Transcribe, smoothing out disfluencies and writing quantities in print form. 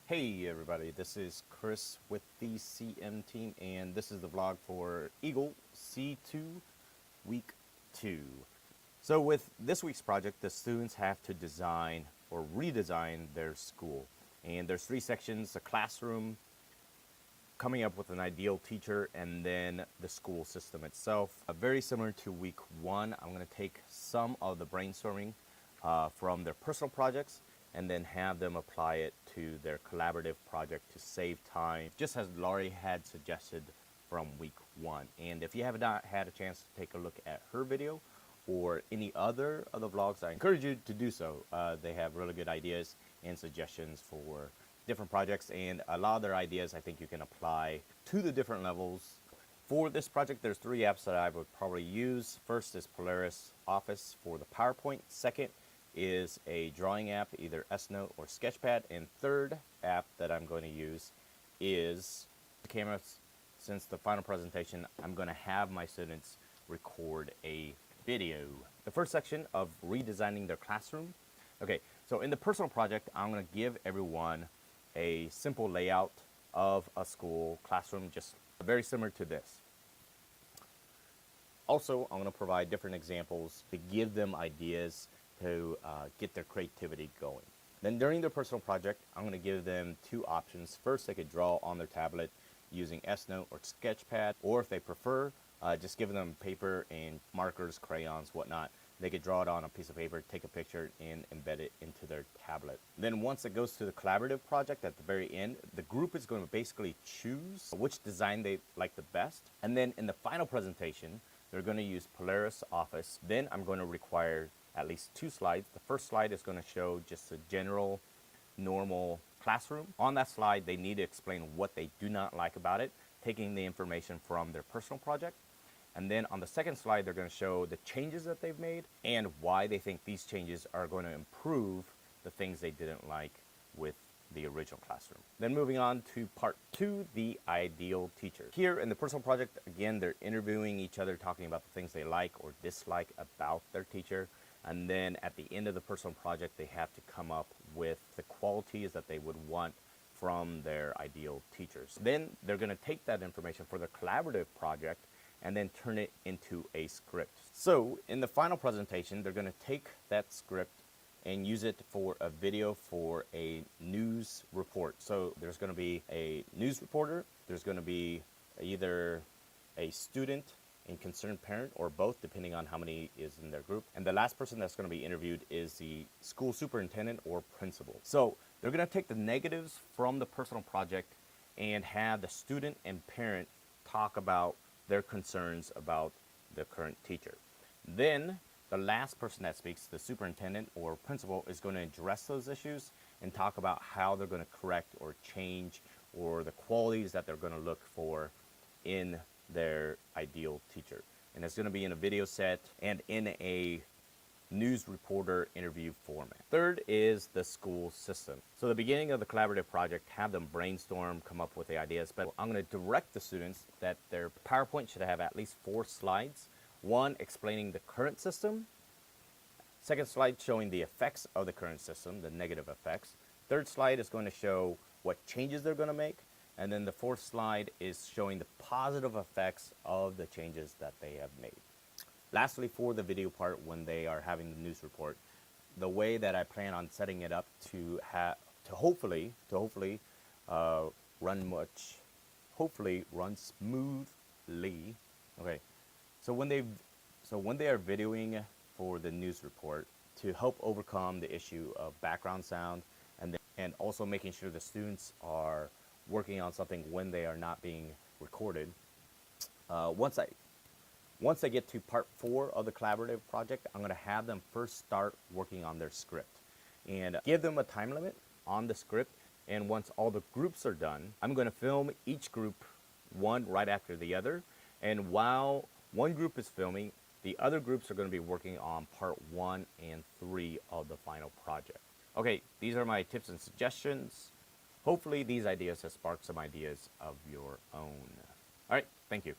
Hey everybody, this is Chris with the CM team, and this is the vlog for Eagle C2 Week 2. So with this week's project, the students have to design or redesign their school. And there's three sections: a classroom, coming up with an ideal teacher, and then the school system itself. Very similar to week 1, I'm going to take some of the brainstorming from their personal projects and then have them apply it to their collaborative project to save time, just as Laurie had suggested from week 1. And if you have not had a chance to take a look at her video or any other of the vlogs, I encourage you to do so. They have really good ideas and suggestions for different projects, and a lot of their ideas I think you can apply to the different levels. For this project, there's 3 apps that I would probably use. First is Polaris Office for the PowerPoint. Second is a drawing app, either S-Note or Sketchpad. And third app that I'm going to use is the camera. Since the final presentation, I'm going to have my students record a video. The first section of redesigning their classroom. Okay, so in the personal project, I'm going to give everyone a simple layout of a school classroom, just very similar to this. Also, I'm going to provide different examples to give them ideas to get their creativity going. Then during their personal project, I'm going to give them 2 options. First, they could draw on their tablet using S-Note or Sketchpad, or if they prefer, just giving them paper and markers, crayons, whatnot. They could draw it on a piece of paper, take a picture, and embed it into their tablet. Then once it goes to the collaborative project at the very end, the group is going to basically choose which design they like the best. And then in the final presentation, they're going to use Polaris Office. Then I'm going to require at least 2 slides. The first slide is going to show just a general, normal classroom. On that slide, they need to explain what they do not like about it, taking the information from their personal project. And then on the second slide, they're going to show the changes that they've made and why they think these changes are going to improve the things they didn't like with the original classroom. Then moving on to part 2, the ideal teacher. Here in the personal project, again, they're interviewing each other, talking about the things they like or dislike about their teacher. And then at the end of the personal project, they have to come up with the qualities that they would want from their ideal teachers. Then they're going to take that information for the collaborative project and then turn it into a script. So in the final presentation, they're going to take that script and use it for a video for a news report. So there's going to be a news reporter, there's going to be either a student and concerned parent, or both, depending on how many is in their group. And the last person that's going to be interviewed is the school superintendent or principal. So they're going to take the negatives from the personal project and have the student and parent talk about their concerns about the current teacher. Then the last person that speaks, the superintendent or principal, is going to address those issues and talk about how they're going to correct or change, or the qualities that they're going to look for in their ideal teacher. And it's going to be in a video set and in a news reporter interview format. Third is the school system. So the beginning of the collaborative project, have them brainstorm, come up with the ideas, but I'm going to direct the students that their PowerPoint should have at least 4 slides. 1 explaining the current system, second slide showing the effects of the current system, the negative effects. Third slide is going to show what changes they're going to make. And then the 4th slide is showing the positive effects of the changes that they have made. Lastly, for the video part, when they are having the news report, the way that I plan on setting it up to hopefully run smoothly. Okay, so when they are videoing for the news report, to help overcome the issue of background sound, and also making sure the students are working on something when they are not being recorded. Once they get to part 4 of the collaborative project, I'm going to have them first start working on their script and give them a time limit on the script. And once all the groups are done, I'm going to film each group one right after the other. And while one group is filming, the other groups are going to be working on part 1 and 3 of the final project. Okay, these are my tips and suggestions. Hopefully these ideas have sparked some ideas of your own. All right, thank you.